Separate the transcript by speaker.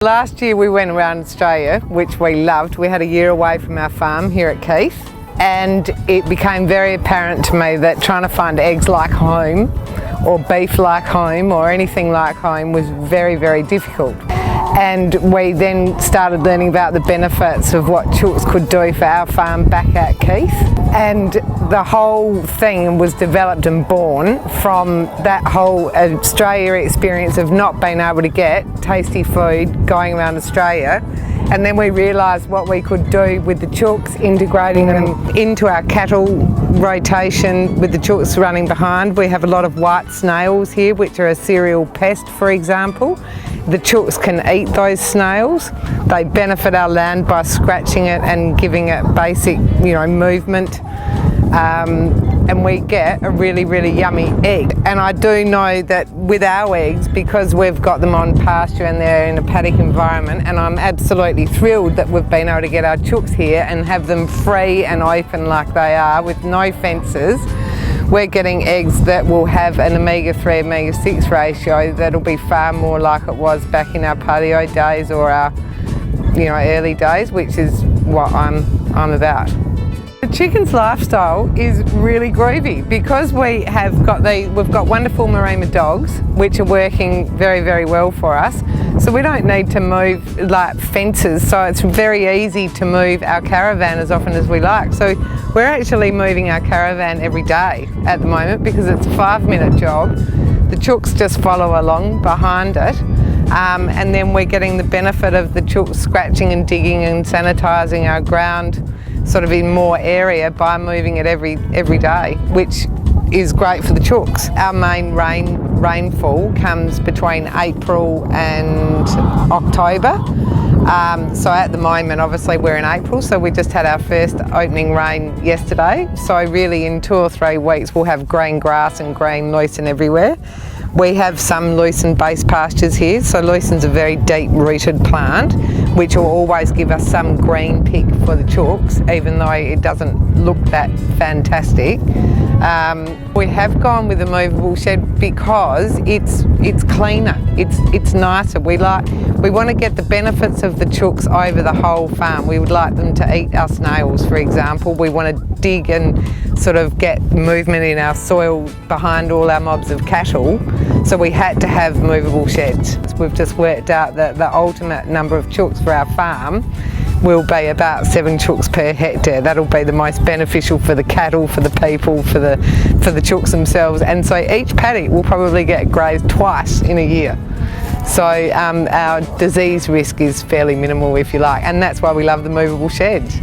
Speaker 1: Last year we went around Australia, which we loved. We had a year away from our farm here at Keith, and it became very apparent to me that trying to find eggs like home or beef like home or anything like home was very, very difficult. And we then started learning about the benefits of what chooks could do for our farm back at Keith. And the whole thing was developed and born from that whole Australia experience of not being able to get tasty food going around Australia. And then we realised what we could do with the chooks, integrating them into our cattle rotation with the chooks running behind. We have a lot of white snails here, which are a cereal pest, for example. The chooks can eat those snails. They benefit our land by scratching it and giving it basic, movement. And we get a really, really yummy egg. And I do know that with our eggs, because we've got them on pasture and they're in a paddock environment, and I'm absolutely thrilled that we've been able to get our chooks here and have them free and open like they are with no fences. We're getting eggs that will have an omega-3, omega-6 ratio that'll be far more like it was back in our patio days or our early days, which is what I'm about. The chicken's lifestyle is really groovy because we've got wonderful Marima dogs which are working very, very well for us. So we don't need to move like fences, so it's very easy to move our caravan as often as we like. So we're actually moving our caravan every day at the moment because it's a 5-minute job. The chooks just follow along behind it. And then we're getting the benefit of the chooks scratching and digging and sanitising our ground sort of in more area by moving it every day, which is great for the chooks. Our main rainfall comes between April and October. So at the moment, obviously we're in April, so we just had our first opening rain yesterday. So really in 2 or 3 weeks we'll have green grass and green lucerne everywhere. We have some lucerne-based pastures here, so lucerne's a very deep-rooted plant, which will always give us some green pick for the chooks, even though it doesn't look that fantastic. We have gone with a movable shed because it's cleaner, it's nicer. We want to get the benefits of the chooks over the whole farm. We would like them to eat our snails, for example. We want to dig and sort of get movement in our soil behind all our mobs of cattle. So we had to have movable sheds. We've just worked out that the ultimate number of chooks for our farm will be about 7 chooks per hectare. That'll be the most beneficial for the cattle, for the people, for the chooks themselves. And so each paddock will probably get grazed twice in a year. So our disease risk is fairly minimal, if you like, and that's why we love the movable sheds.